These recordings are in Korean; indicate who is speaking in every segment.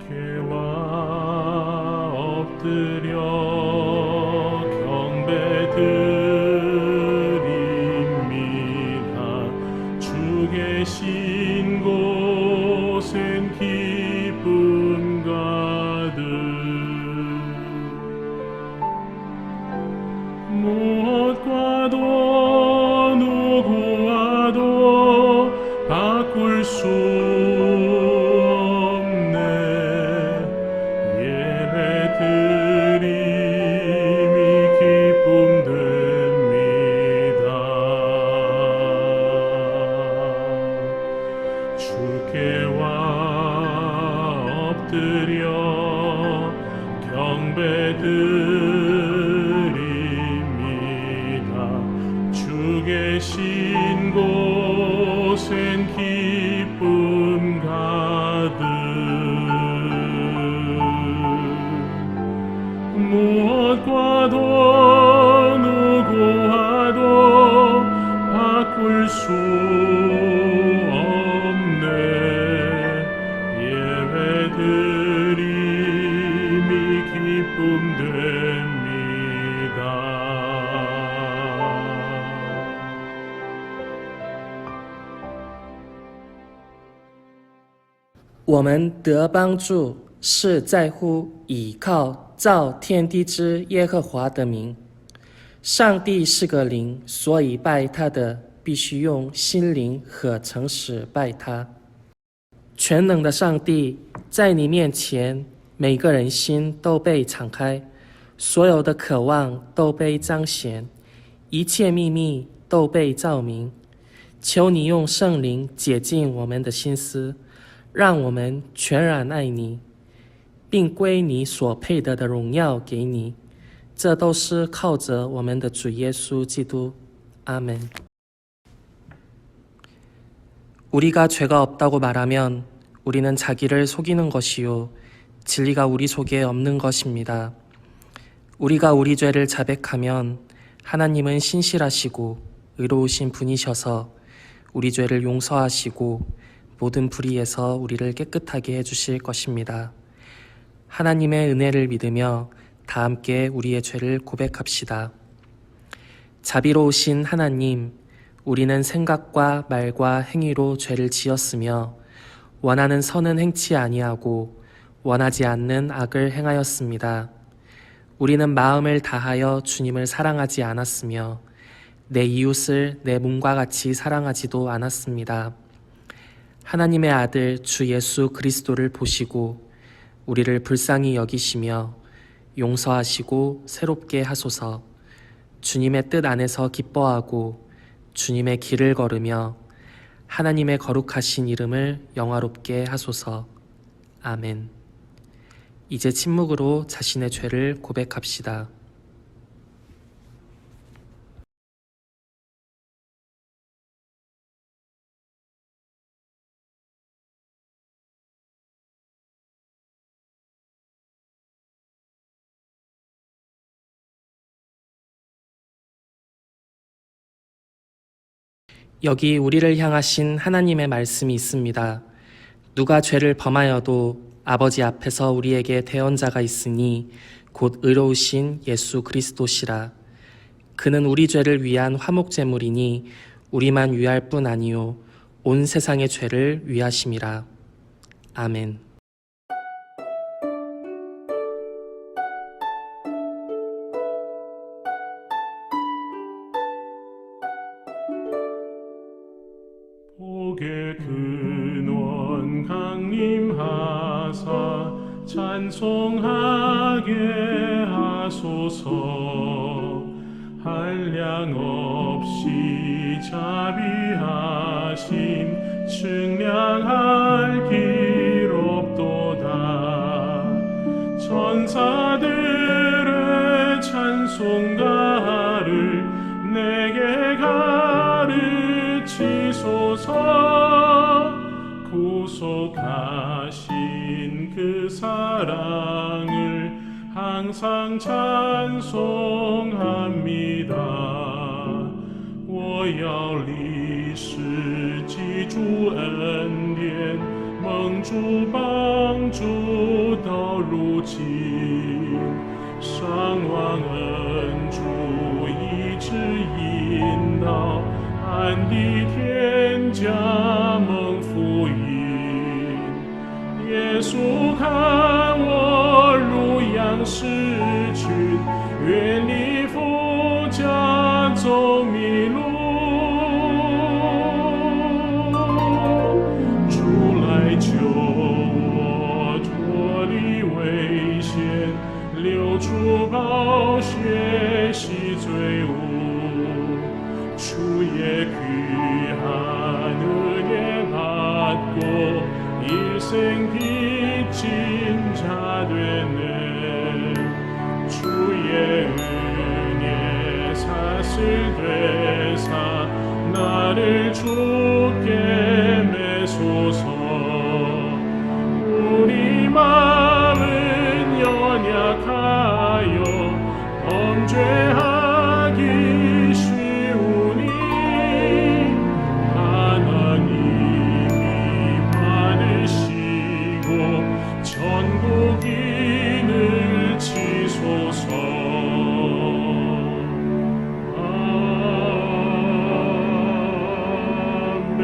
Speaker 1: 주께와 엎드려 경배드립니다. 주 계신 곳엔 기쁨 가득. 무엇과도 누구와도 바꿀 수 없네. 예배드림이 기쁨 됩니다. 주께와 엎드려 경배드립니다. 주 계신 곳엔 기쁨 가득. 무엇과도 누구와도 바꿀 수 없네. 예배드림이 기쁨 됩니다.
Speaker 2: 我们得帮助是在乎倚靠造天地之耶和华的名。上帝是个灵，所以拜他的必须用心灵和诚实拜他。全能的上帝，在你面前，每个人心都被敞开，所有的渴望都被彰显，一切秘密都被照明。求你用圣灵洁净我们的心思，让我们全然爱你，并归你所配得的荣耀给你。这都是靠着我们的主耶稣基督。阿们。 우리가 죄가 없다고 말하면 우리는 자기를 속이는 것이요 진리가 우리 속에 없는 것입니다. 우리가 우리 죄를 자백하면 하나님은 신실하시고 의로우신 분이셔서 우리 죄를 용서하시고 모든 불의에서 우리를 깨끗하게 해주실 것입니다. 하나님의 은혜를 믿으며 다 함께 우리의 죄를 고백합시다. 자비로우신 하나님, 우리는 생각과 말과 행위로 죄를 지었으며 원하는 선은 행치 아니하고 원하지 않는 악을 행하였습니다. 우리는 마음을 다하여 주님을 사랑하지 않았으며 내 이웃을 내 몸과 같이 사랑하지도 않았습니다. 하나님의 아들 주 예수 그리스도를 보시고 우리를 불쌍히 여기시며 용서하시고 새롭게 하소서. 주님의 뜻 안에서 기뻐하고 주님의 길을 걸으며 하나님의 거룩하신 이름을 영화롭게 하소서. 아멘. 이제 침묵으로 자신의 죄를 고백합시다. 여기 우리를 향하신 하나님의 말씀이 있습니다. 누가 죄를 범하여도 아버지 앞에서 우리에게 대언자가 있으니 곧 의로우신 예수 그리스도시라. 그는 우리 죄를 위한 화목제물이니 우리만 위할 뿐 아니요 온 세상의 죄를 위하심이라. 아멘.
Speaker 1: 복의 근원 강림하사 찬송하게 하소서. 한량 없이 자비하심 측량할 길 없도다. 천사들의 찬송가를 내게 가르치소서. 구속하신 그 사랑을 항상 찬송합니다. 我要立誓记住恩典，蒙帮助到如今，上望恩主一直引导，安地天家蒙福荫。耶稣看我如羊失群，远离父家走迷路。主来救我脱离危险，流出宝血洗罪污。主也귀한 은혜 받고 일생 빚진 자 되네. 주의 은혜 사슬 되사 나를 주께 매소서. 우리 마음은 연약하여 범죄하기 쉬우니 하나님이 받으시고 전국인을 치소서. 아멘。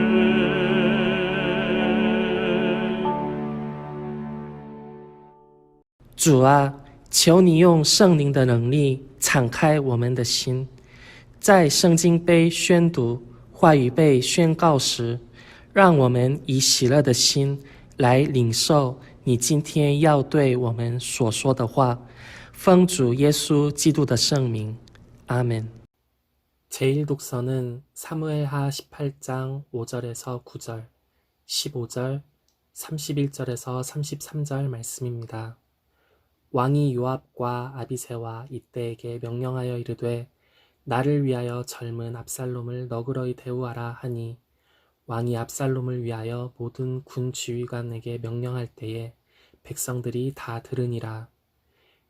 Speaker 2: 主啊，求你用圣灵的能力敞开我们的心，在圣经被宣读、话语被宣告时，让我们以喜乐的心来领受你今天要对我们所说的话。奉主耶稣基督的圣名，阿门。 제1독서는 사무엘하 18장 5절에서 9절, 15절, 31절에서 33절 말씀입니다. 왕이 요압과 아비새와 이때에게 명령하여 이르되 나를 위하여 젊은 압살롬을 너그러이 대우하라 하니 왕이 압살롬을 위하여 모든 군 지휘관에게 명령할 때에 백성들이 다 들으니라.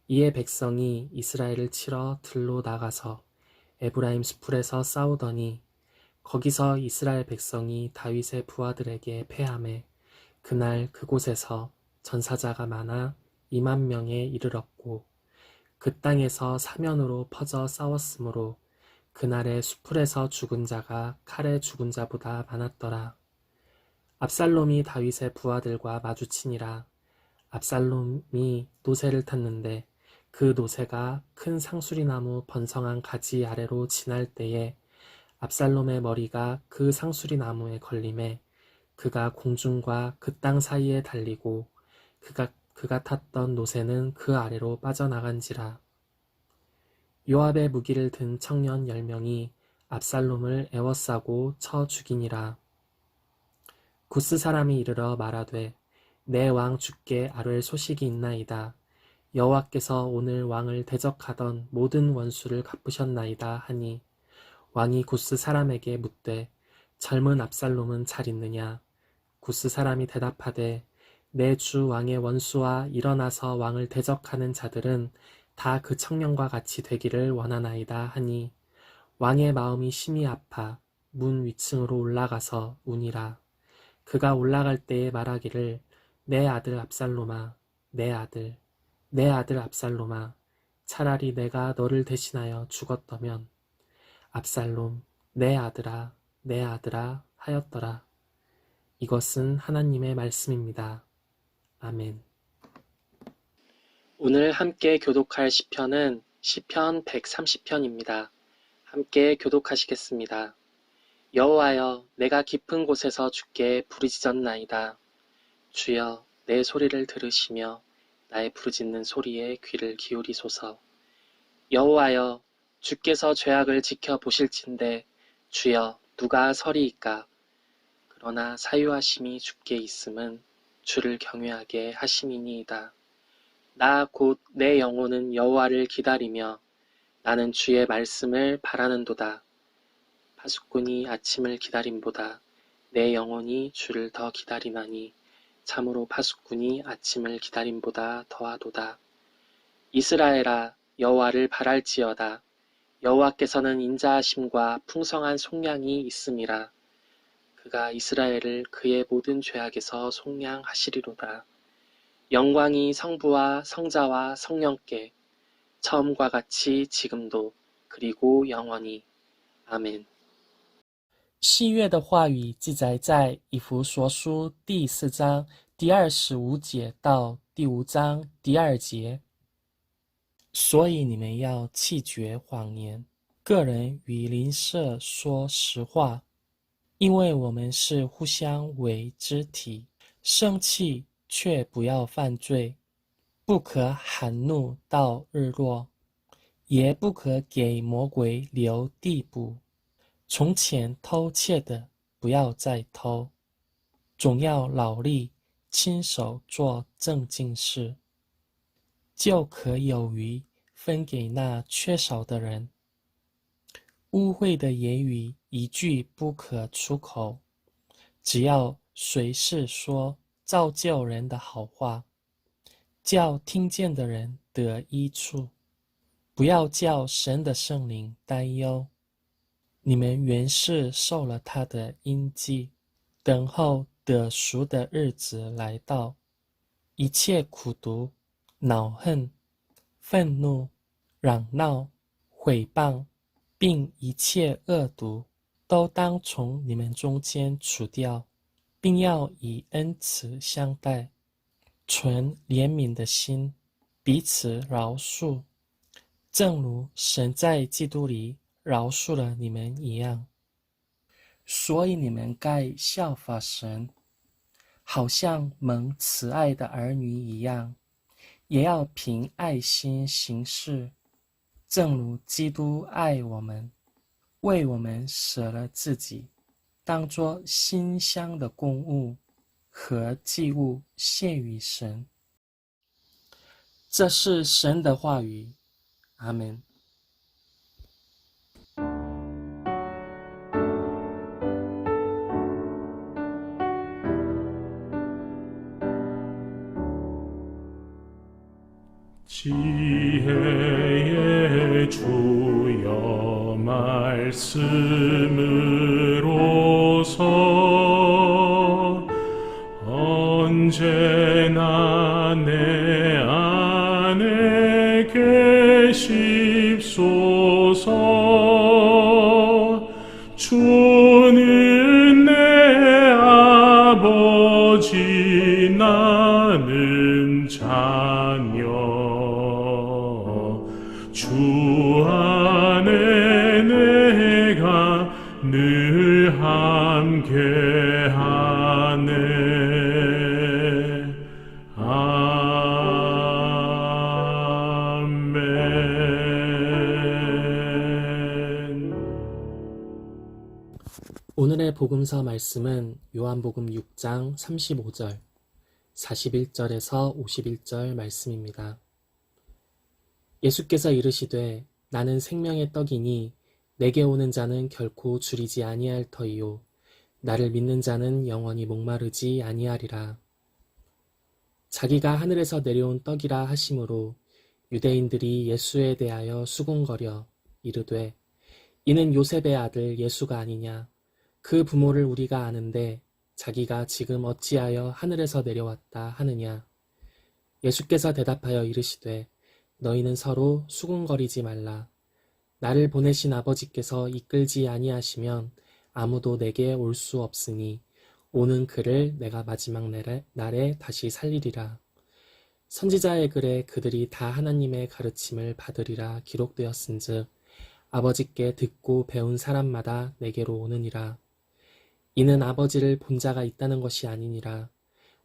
Speaker 2: 이에 백성이 이스라엘을 치러 들로 나가서 에브라임 수풀에서 싸우더니 거기서 이스라엘 백성이 다윗의 부하들에게 패하매 그날 그곳에서 전사자가 많아 2만 명에 이르렀고 그 땅에서 사면으로 퍼져 싸웠으므로 그날의 수풀에서 죽은 자가 칼에 죽은 자보다 많았더라. 압살롬이 다윗의 부하들과 마주치니라. 압살롬이 노새를 탔는데 그 노새가 큰 상수리나무 번성한 가지 아래로 지날 때에 압살롬의 머리가 그 상수리나무에 걸림에 그가 공중과 그 땅 사이에 달리고 그가 탔던 노새는 그 아래로 빠져나간지라. 요압의 무기를 든 청년 10명이 압살롬을 애워싸고 쳐 죽이니라. 구스 사람이 이르러 말하되 내 왕 주께 아뢰 소식이 있나이다. 여호와께서 오늘 왕을 대적하던 모든 원수를 갚으셨나이다 하니 왕이 구스 사람에게 묻되 젊은 압살롬은 잘 있느냐. 구스 사람이 대답하되 내 주 왕의 원수와 일어나서 왕을 대적하는 자들은 다 그 청년과 같이 되기를 원하나이다 하니 왕의 마음이 심히 아파 문 위층으로 올라가서 우니라. 그가 올라갈 때에 말하기를 내 아들 압살롬아, 내 아들 압살롬아, 차라리 내가 너를 대신하여 죽었더면 압살롬, 내 아들아 하였더라. 이것은 하나님의 말씀입니다. 아멘. 오늘 함께 교독할 시편은 시편 130편입니다. 함께 교독하시겠습니다. 여호와여, 내가 깊은 곳에서 주께 부르짖었나이다. 주여, 내 소리를 들으시며 나의 부르짖는 소리에 귀를 기울이소서. 여호와여, 주께서 죄악을 지켜보실진대 주여, 누가 서리이까. 그러나 사유하심이 주께 있음은 주를 경외하게 하심이니이다. 나 곧 내 영혼은 여호와를 기다리며 나는 주의 말씀을 바라는도다. 파수꾼이 아침을 기다림보다 내 영혼이 주를 더 기다리나니 참으로 파수꾼이 아침을 기다림보다 더하도다. 이스라엘아, 여호와를 바랄지어다. 여호와께서는 인자하심과 풍성한 속량이 있음이라. 그가 이스라엘을 그의 모든 죄악에서 속량하시리로다. 영광이 성부와 성자와 성령께 처음과 같이 지금도 그리고 영원히. 아멘。
Speaker 3: 喜悦的话语记载在以弗所书第4章第25节到第5章第2节。所以你们要弃绝谎言，个人与邻舍说实话，因为我们是互相为肢体。生气却不要犯罪，不可含怒到日落，也不可给魔鬼留地步。从前偷窃的不要再偷，总要劳力亲手做正经事，就可有余分给那缺少的人。污秽的言语一句不可出口，只要随时说造就人的好话，叫听见的人得益处，不要叫神的圣灵担忧。你们原是受了他的印记，等候得赎的日子来到。一切苦毒、恼恨、愤怒、嚷闹、毁谤，并一切恶毒，都当从你们中间除掉，并要以恩慈相待，存怜悯的心，彼此饶恕，正如神在基督里饶恕了你们一样。所以你们该效法神，好像蒙慈爱的儿女一样，也要凭爱心行事，正如基督爱我们，为我们舍了自己，当作馨香的供物和祭物献与神。这是神的话语。阿们。
Speaker 1: 지혜의 주여 말씀으로서 언제나 내 안에 계십소서. 주는 내 아버지 나는 자녀 주 안에 내가 늘 함께하네. 아멘.
Speaker 3: 오늘의 복음서 말씀은 요한복음 6장 35절, 41절에서 51절 말씀입니다. 예수께서 이르시되 나는 생명의 떡이니 내게 오는 자는 결코 줄이지 아니할 터이요 나를 믿는 자는 영원히 목마르지 아니하리라. 자기가 하늘에서 내려온 떡이라 하심으로 유대인들이 예수에 대하여 수군거려 이르되 이는 요셉의 아들 예수가 아니냐. 그 부모를 우리가 아는데 자기가 지금 어찌하여 하늘에서 내려왔다 하느냐. 예수께서 대답하여 이르시되 너희는 서로 수군거리지 말라. 나를 보내신 아버지께서 이끌지 아니하시면 아무도 내게 올 수 없으니 오는 그를 내가 마지막 날에 다시 살리리라. 선지자의 글에 그들이 다 하나님의 가르침을 받으리라 기록되었은즉 아버지께 듣고 배운 사람마다 내게로 오느니라. 이는 아버지를 본 자가 있다는 것이 아니니라.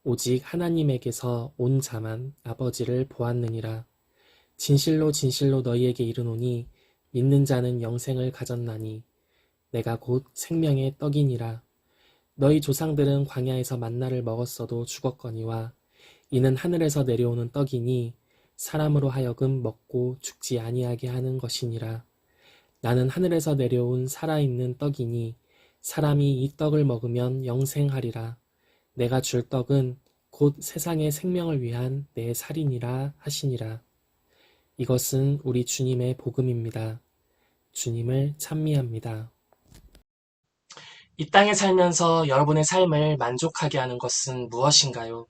Speaker 3: 오직 하나님에게서 온 자만 아버지를 보았느니라. 진실로 진실로 너희에게 이르노니 믿는 자는 영생을 가졌나니 내가 곧 생명의 떡이니라. 너희 조상들은 광야에서 만나를 먹었어도 죽었거니와 이는 하늘에서 내려오는 떡이니 사람으로 하여금 먹고 죽지 아니하게 하는 것이니라. 나는 하늘에서 내려온 살아있는 떡이니 사람이 이 떡을 먹으면 영생하리라. 내가 줄 떡은 곧 세상의 생명을 위한 내 살이니라 하시니라. 이것은 우리 주님의 복음입니다. 주님을 찬미합니다. 이 땅에 살면서 여러분의 삶을 만족하게 하는 것은 무엇인가요?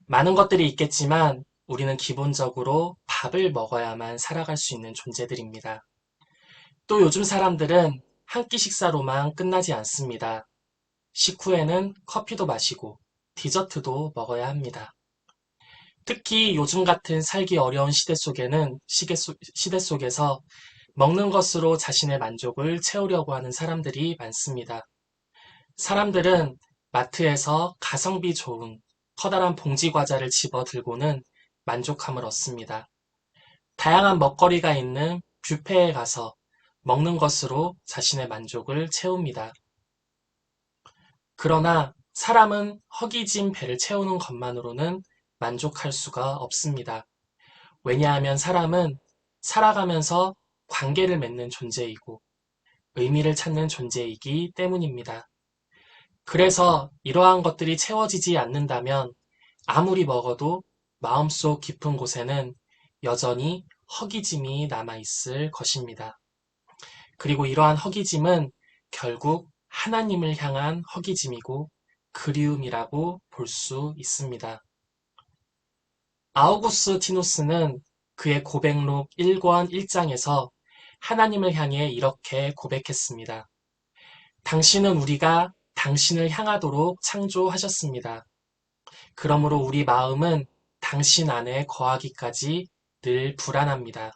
Speaker 3: 많은 것들이 있겠지만 우리는 기본적으로 밥을 먹어야만 살아갈 수 있는 존재들입니다. 또 요즘 사람들은 한 끼 식사로만 끝나지 않습니다. 식후에는 커피도 마시고 디저트도 먹어야 합니다. 특히 요즘 같은 살기 어려운 시대 속에서 먹는 것으로 자신의 만족을 채우려고 하는 사람들이 많습니다. 사람들은 마트에서 가성비 좋은 커다란 봉지 과자를 집어 들고는 만족감을 얻습니다. 다양한 먹거리가 있는 뷔페에 가서 먹는 것으로 자신의 만족을 채웁니다. 그러나 사람은 허기진 배를 채우는 것만으로는 만족할 수가 없습니다. 왜냐하면 사람은 살아가면서 관계를 맺는 존재이고 의미를 찾는 존재이기 때문입니다. 그래서 이러한 것들이 채워지지 않는다면 아무리 먹어도 마음속 깊은 곳에는 여전히 허기짐이 남아있을 것입니다. 그리고 이러한 허기짐은 결국 하나님을 향한 허기짐이고 그리움이라고 볼 수 있습니다. 아우구스티누스는 그의 고백록 1권 1장에서 하나님을 향해 이렇게 고백했습니다. 당신은 우리가 당신을 향하도록 창조하셨습니다. 그러므로 우리 마음은 당신 안에 거하기까지 늘 불안합니다.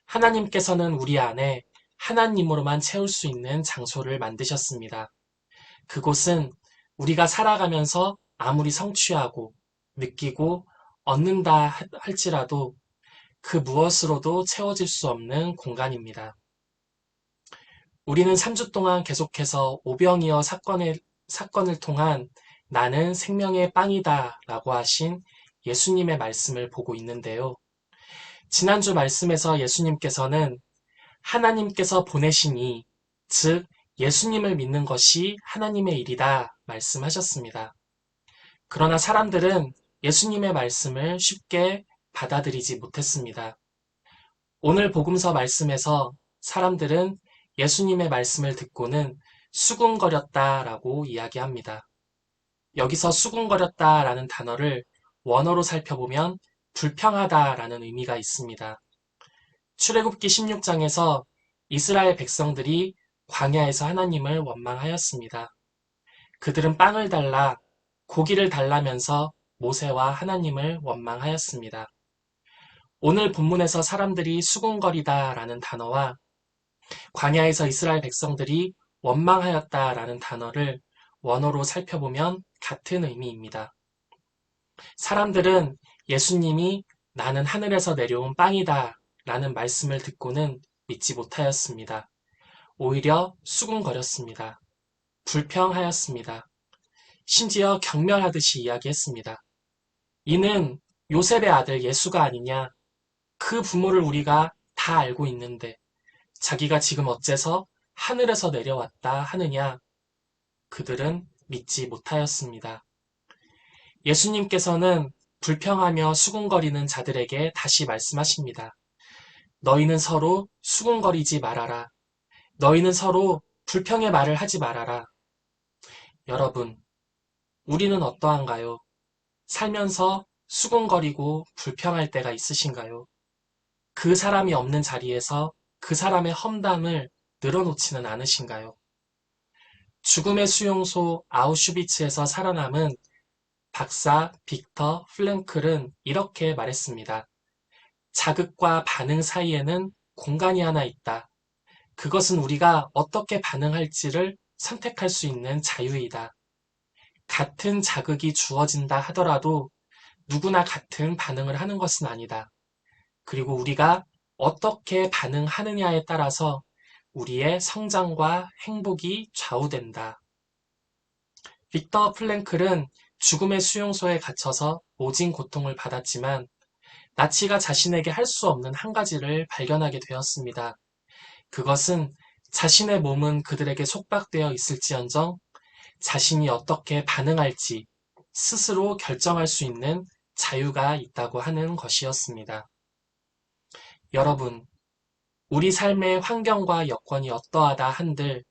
Speaker 3: 하나님께서는 우리 안에 하나님으로만 채울 수 있는 장소를 만드셨습니다. 그곳은 우리가 살아가면서 아무리 성취하고 느끼고 얻는다 할지라도 그 무엇으로도 채워질 수 없는 공간입니다. 우리는 3주 동안 계속해서 오병이어 사건을 통한 나는 생명의 빵이다 라고 하신 예수님의 말씀을 보고 있는데요. 지난주 말씀에서 예수님께서는 하나님께서 보내시니, 즉 예수님을 믿는 것이 하나님의 일이다 말씀하셨습니다. 그러나 사람들은 예수님의 말씀을 쉽게 받아들이지 못했습니다. 오늘 복음서 말씀에서 사람들은 예수님의 말씀을 듣고는 수군거렸다라고 이야기합니다. 여기서 수군거렸다라는 단어를 원어로 살펴보면 불평하다라는 의미가 있습니다. 출애굽기 16장에서 이스라엘 백성들이 광야에서 하나님을 원망하였습니다. 그들은 빵을 달라, 고기를 달라면서 모세와 하나님을 원망하였습니다. 오늘 본문에서 사람들이 수군거리다라는 단어와 광야에서 이스라엘 백성들이 원망하였다라는 단어를 원어로 살펴보면 같은 의미입니다. 사람들은 예수님이 나는 하늘에서 내려온 빵이다 라는 말씀을 듣고는 믿지 못하였습니다. 오히려 수군거렸습니다. 불평하였습니다. 심지어 경멸하듯이 이야기했습니다. 이는 요셉의 아들 예수가 아니냐? 그 부모를 우리가 다 알고 있는데 자기가 지금 어째서 하늘에서 내려왔다 하느냐? 그들은 믿지 못하였습니다. 예수님께서는 불평하며 수군거리는 자들에게 다시 말씀하십니다. 너희는 서로 수군거리지 말아라. 너희는 서로 불평의 말을 하지 말아라. 여러분, 우리는 어떠한가요? 살면서 수군거리고 불평할 때가 있으신가요? 그 사람이 없는 자리에서 그 사람의 험담을 늘어놓지는 않으신가요? 죽음의 수용소 아우슈비츠에서 살아남은 박사 빅터 플랭클은 이렇게 말했습니다. 자극과 반응 사이에는 공간이 하나 있다. 그것은 우리가 어떻게 반응할지를 선택할 수 있는 자유이다. 같은 자극이 주어진다 하더라도 누구나 같은 반응을 하는 것은 아니다. 그리고 우리가 어떻게 반응하느냐에 따라서 우리의 성장과 행복이 좌우된다. 빅터 플랭클은 죽음의 수용소에 갇혀서 모진 고통을 받았지만 나치가 자신에게 할 수 없는 한 가지를 발견하게 되었습니다. 그것은 자신의 몸은 그들에게 속박되어 있을지언정 자신이 어떻게 반응할지 스스로 결정할 수 있는 자유가 있다고 하는 것이었습니다. 여러분, 우리 삶의 환경과 여건이 어떠하다 한들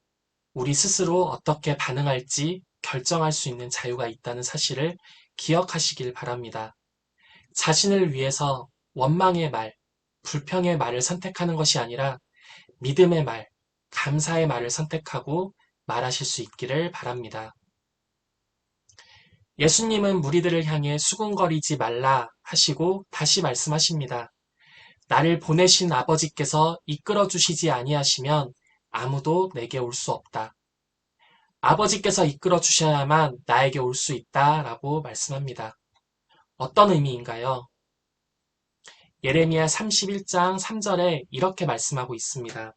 Speaker 3: 우리 스스로 어떻게 반응할지 결정할 수 있는 자유가 있다는 사실을 기억하시길 바랍니다. 자신을 위해서 원망의 말, 불평의 말을 선택하는 것이 아니라 믿음의 말, 감사의 말을 선택하고 말하실 수 있기를 바랍니다. 예수님은 무리들을 향해 수군거리지 말라 하시고 다시 말씀하십니다. 나를 보내신 아버지께서 이끌어 주시지 아니하시면 아무도 내게 올 수 없다. 아버지께서 이끌어 주셔야만 나에게 올 수 있다 라고 말씀합니다. 어떤 의미인가요? 예레미야 31장 3절에 이렇게 말씀하고 있습니다.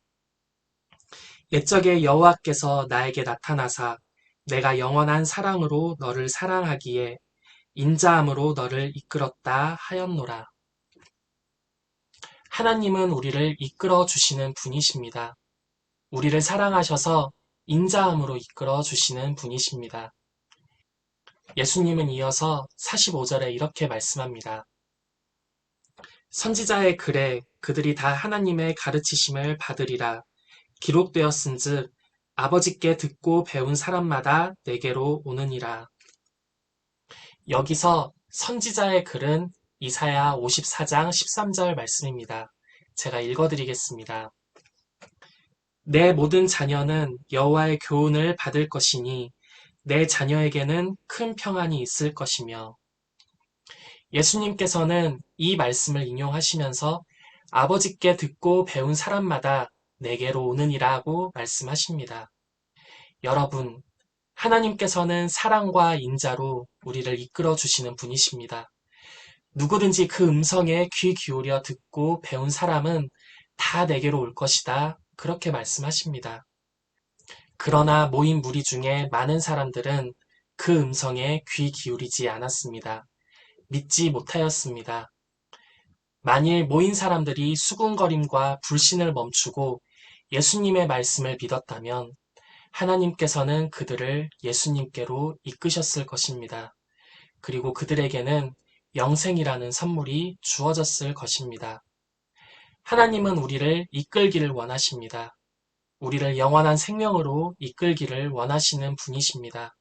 Speaker 3: 옛적에 여호와께서 나에게 나타나사 내가 영원한 사랑으로 너를 사랑하기에 인자함으로 너를 이끌었다 하였노라. 하나님은 우리를 이끌어 주시는 분이십니다. 우리를 사랑하셔서 인자함으로 이끌어 주시는 분이십니다. 예수님은 이어서 45절에 이렇게 말씀합니다. 선지자의 글에 그들이 다 하나님의 가르치심을 받으리라. 기록되었은즉 아버지께 듣고 배운 사람마다 내게로 오느니라. 여기서 선지자의 글은 이사야 54장 13절 말씀입니다. 제가 읽어드리겠습니다. 내 모든 자녀는 여호와의 교훈을 받을 것이니 내 자녀에게는 큰 평안이 있을 것이며. 예수님께서는 이 말씀을 인용하시면서 아버지께 듣고 배운 사람마다 내게로 오느니라고 말씀하십니다. 여러분, 하나님께서는 사랑과 인자로 우리를 이끌어 주시는 분이십니다. 누구든지 그 음성에 귀 기울여 듣고 배운 사람은 다 내게로 올 것이다. 그렇게 말씀하십니다. 그러나 모인 무리 중에 많은 사람들은 그 음성에 귀 기울이지 않았습니다. 믿지 못하였습니다. 만일 모인 사람들이 수군거림과 불신을 멈추고 예수님의 말씀을 믿었다면 하나님께서는 그들을 예수님께로 이끄셨을 것입니다. 그리고 그들에게는 영생이라는 선물이 주어졌을 것입니다. 하나님은 우리를 이끌기를 원하십니다. 우리를 영원한 생명으로 이끌기를 원하시는 분이십니다.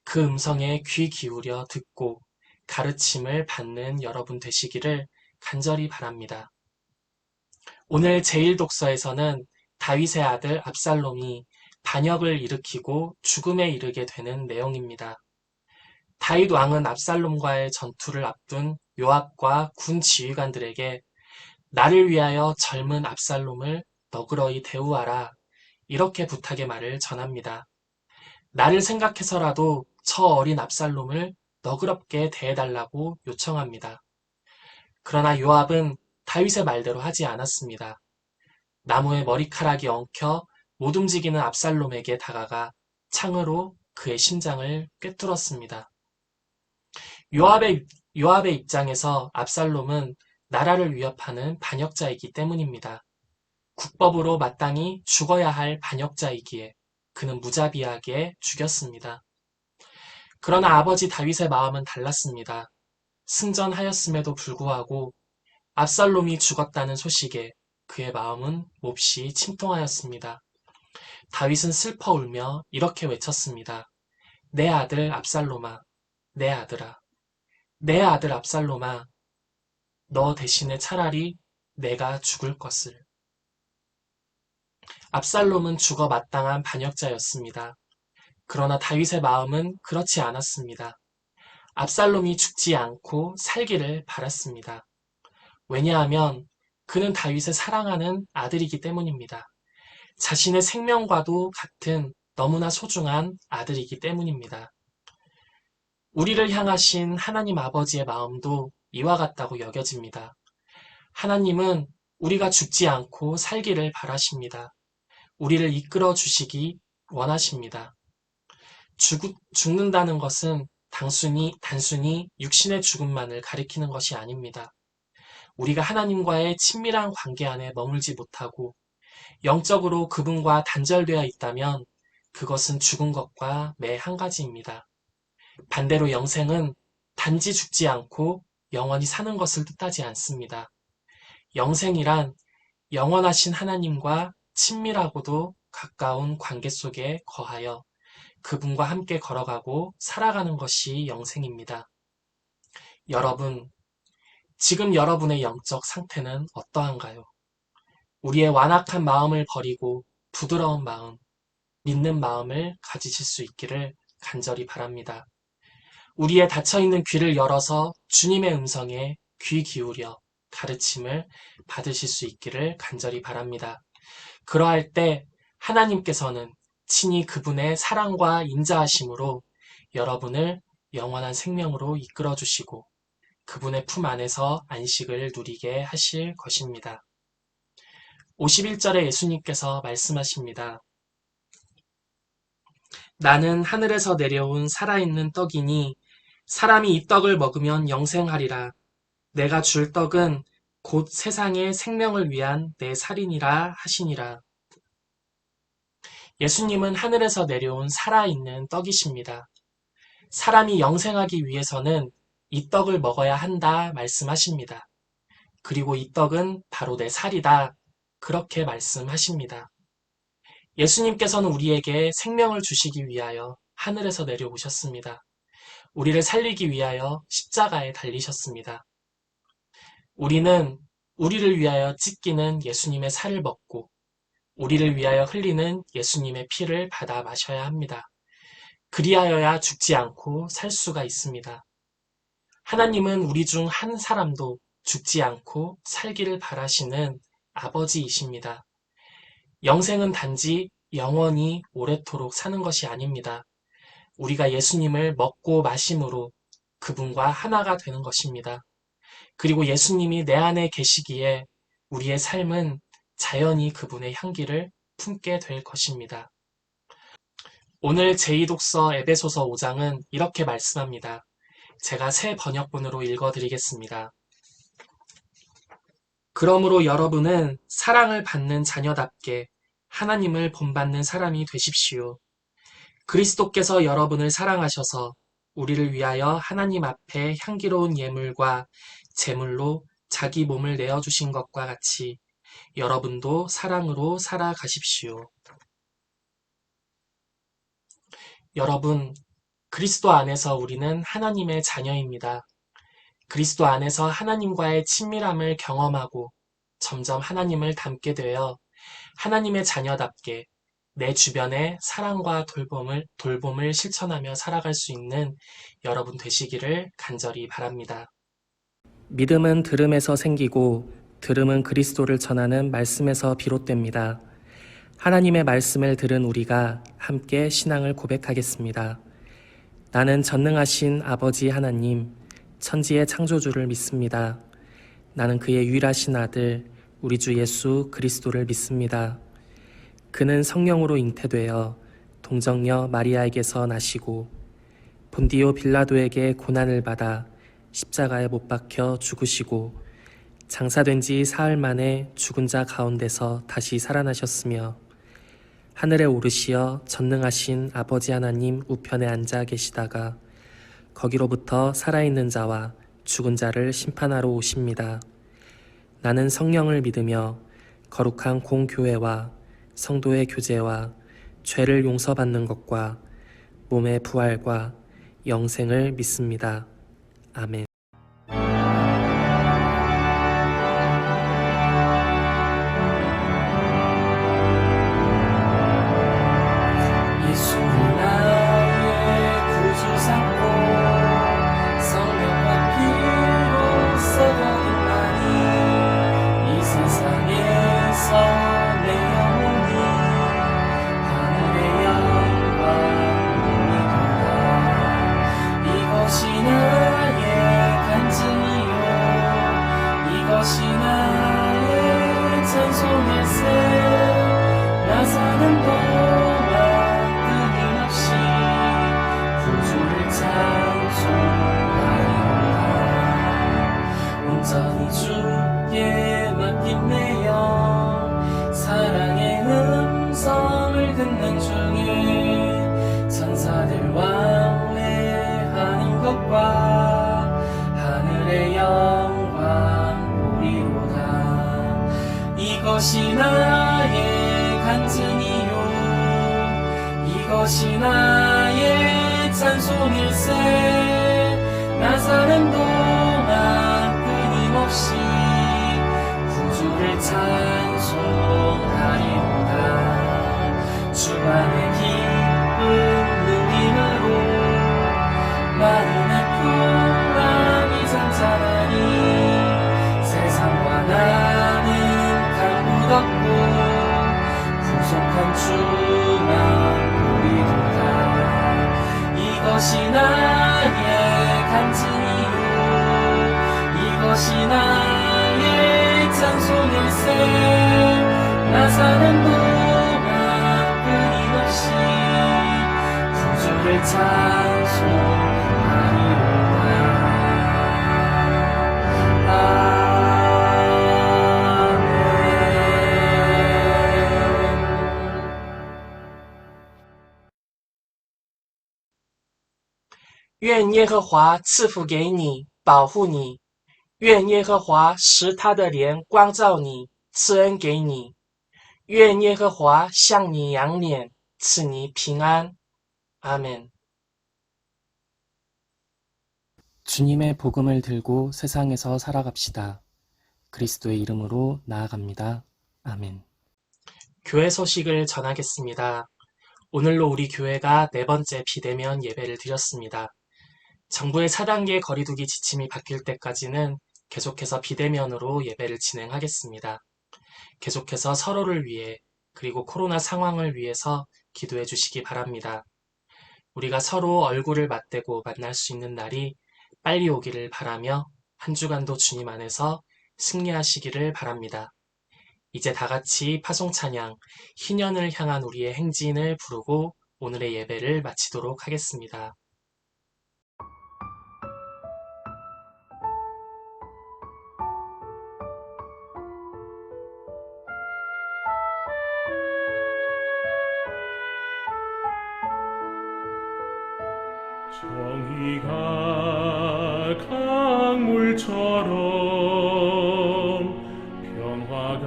Speaker 3: 그 음성에 귀 기울여 듣고 가르침을 받는 여러분 되시기를 간절히 바랍니다. 오늘 제1독서에서는 다윗의 아들 압살롬이 반역을 일으키고 죽음에 이르게 되는 내용입니다. 다윗 왕은 압살롬과의 전투를 앞둔 요압과 군 지휘관들에게 나를 위하여 젊은 압살롬을 너그러이 대우하라 이렇게 부탁의 말을 전합니다. 나를 생각해서라도 저 어린 압살롬을 너그럽게 대해달라고 요청합니다. 그러나 요압은 다윗의 말대로 하지 않았습니다. 나무에 머리카락이 엉켜 못 움직이는 압살롬에게 다가가 창으로 그의 심장을 꿰뚫었습니다. 요압의 입장에서 압살롬은 나라를 위협하는 반역자이기 때문입니다. 국법으로 마땅히 죽어야 할 반역자이기에 그는 무자비하게 죽였습니다. 그러나 아버지 다윗의 마음은 달랐습니다. 승전하였음에도 불구하고 압살롬이 죽었다는 소식에 그의 마음은 몹시 침통하였습니다. 다윗은 슬퍼 울며 이렇게 외쳤습니다. 내 아들 압살롬아, 내 아들아, 내 아들 압살롬아, 너 대신에 차라리 내가 죽을 것을. 압살롬은 죽어 마땅한 반역자였습니다. 그러나 다윗의 마음은 그렇지 않았습니다. 압살롬이 죽지 않고 살기를 바랐습니다. 왜냐하면 그는 다윗을 사랑하는 아들이기 때문입니다. 자신의 생명과도 같은 너무나 소중한 아들이기 때문입니다. 우리를 향하신 하나님 아버지의 마음도 이와 같다고 여겨집니다. 하나님은 우리가 죽지 않고 살기를 바라십니다. 우리를 이끌어 주시기 원하십니다. 죽는다는 것은 단순히 육신의 죽음만을 가리키는 것이 아닙니다. 우리가 하나님과의 친밀한 관계 안에 머물지 못하고 영적으로 그분과 단절되어 있다면 그것은 죽은 것과 매 한 가지입니다. 반대로 영생은 단지 죽지 않고 영원히 사는 것을 뜻하지 않습니다. 영생이란 영원하신 하나님과 친밀하고도 가까운 관계 속에 거하여 그분과 함께 걸어가고 살아가는 것이 영생입니다. 여러분, 지금 여러분의 영적 상태는 어떠한가요? 우리의 완악한 마음을 버리고 부드러운 마음, 믿는 마음을 가지실 수 있기를 간절히 바랍니다. 우리의 닫혀있는 귀를 열어서 주님의 음성에 귀 기울여 가르침을 받으실 수 있기를 간절히 바랍니다. 그러할 때 하나님께서는 친히 그분의 사랑과 인자하심으로 여러분을 영원한 생명으로 이끌어 주시고 그분의 품 안에서 안식을 누리게 하실 것입니다. 51절에 예수님께서 말씀하십니다. 나는 하늘에서 내려온 살아있는 떡이니 사람이 이 떡을 먹으면 영생하리라. 내가 줄 떡은 곧 세상의 생명을 위한 내 살이니라 하시니라. 예수님은 하늘에서 내려온 살아있는 떡이십니다. 사람이 영생하기 위해서는 이 떡을 먹어야 한다 말씀하십니다. 그리고 이 떡은 바로 내 살이다. 그렇게 말씀하십니다. 예수님께서는 우리에게 생명을 주시기 위하여 하늘에서 내려오셨습니다. 우리를 살리기 위하여 십자가에 달리셨습니다. 우리는 우리를 위하여 찢기는 예수님의 살을 먹고 우리를 위하여 흘리는 예수님의 피를 받아 마셔야 합니다. 그리하여야 죽지 않고 살 수가 있습니다. 하나님은 우리 중 한 사람도 죽지 않고 살기를 바라시는 아버지이십니다. 영생은 단지 영원히 오래도록 사는 것이 아닙니다. 우리가 예수님을 먹고 마심으로 그분과 하나가 되는 것입니다. 그리고 예수님이 내 안에 계시기에 우리의 삶은 자연히 그분의 향기를 품게 될 것입니다. 오늘 제2독서 에베소서 5장은 이렇게 말씀합니다. 제가 새 번역본으로 읽어드리겠습니다. 그러므로 여러분은 사랑을 받는 자녀답게 하나님을 본받는 사람이 되십시오. 그리스도께서 여러분을 사랑하셔서 우리를 위하여 하나님 앞에 향기로운 예물과 제물로 자기 몸을 내어주신 것과 같이 여러분도 사랑으로 살아가십시오. 여러분, 그리스도 안에서 우리는 하나님의 자녀입니다. 그리스도 안에서 하나님과의 친밀함을 경험하고 점점 하나님을 닮게 되어 하나님의 자녀답게 내 주변에 사랑과 돌봄을 실천하며 살아갈 수 있는 여러분 되시기를 간절히 바랍니다.
Speaker 2: 믿음은 들음에서 생기고 들음은 그리스도를 전하는 말씀에서 비롯됩니다. 하나님의 말씀을 들은 우리가 함께 신앙을 고백하겠습니다. 나는 전능하신 아버지 하나님, 천지의 창조주를 믿습니다. 나는 그의 유일하신 아들, 우리 주 예수 그리스도를 믿습니다. 그는 성령으로 잉태되어 동정녀 마리아에게서 나시고 본디오 빌라도에게 고난을 받아 십자가에 못 박혀 죽으시고 장사된 지 사흘 만에 죽은 자 가운데서 다시 살아나셨으며 하늘에 오르시어 전능하신 아버지 하나님 우편에 앉아 계시다가 거기로부터 살아있는 자와 죽은 자를 심판하러 오십니다. 나는 성령을 믿으며 거룩한 공교회와 성도의 교제와 죄를 용서받는 것과 몸의 부활과 영생을 믿습니다. 아멘.
Speaker 3: 예수를 나의 구주 삼고 성령과 피로 썩어들나니 이 세상에서 내 영혼이 하늘의 영광 누리도다. 이것이 나의 간증이요 이것이 나의 찬송일세. 나 사는 동안 끊임없이 구주를 찬송하리로다. 온전히 주께 맡긴 내 영 사랑의 음성을 듣는 중에 천사들과 노래하는 것과 하늘의 영광 보리로다. 이것이 나의 간증이요 이것이 나의 찬송일세. 나 사는 동안 끊임없이 구주를 찬송하리로다. 주 안의 기쁨 누림으로 마음의 풍랑이 잠잠하니 세상과 나는 강무덥고 구속한 주만 보이도다. 이것이 나의 간증이요 이것이 나의 찬송일세. 나 사는 동안 끊임없이 구주를 찬송하리로다.愿耶和华赐福给你，保护你。愿耶和华使他的脸光照你，赐恩给你。愿耶和华向你扬脸，赐你平安。阿门。 주님의 복음을 들고 세상에서 살아갑시다. 그리스도의 이름으로 나아갑니다. 아멘. 교회 소식을 전하겠습니다. 오늘로 우리 교회가 4번째 비대면 예배를 드렸습니다. 정부의 4단계 거리두기 지침이 바뀔 때까지는 계속해서 비대면으로 예배를 진행하겠습니다. 계속해서 서로를 위해 그리고 코로나 상황을 위해서 기도해 주시기 바랍니다. 우리가 서로 얼굴을 맞대고 만날 수 있는 날이 빨리 오기를 바라며 한 주간도 주님 안에서 승리하시기를 바랍니다. 이제 다 같이 파송찬양 희년을 향한 우리의 행진을 부르고 오늘의 예배를 마치도록 하겠습니다.
Speaker 1: 정의가 강물처럼 평화가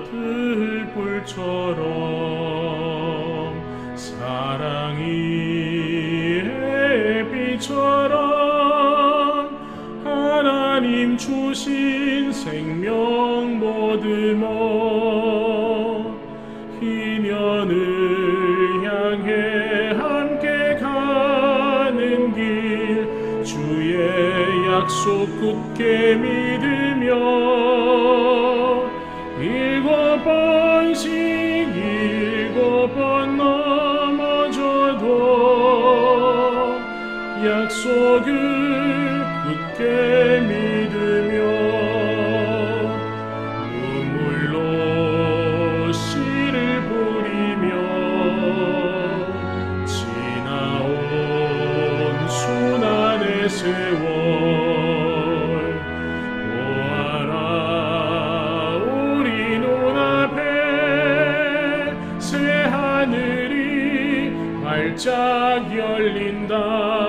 Speaker 1: 들불처럼 사랑이 햇빛처럼 하나님 주신 생명 모두모 희년을 향해 함께 가는 길 주의 약속 굳게 믿으며 7번씩 7번 넘어져도 약속을 굳게 믿으며 눈물로 씨를 뿌리며 지나온 수난의 세월 보아라 우리 눈앞에 새 하늘이 활짝 열린다.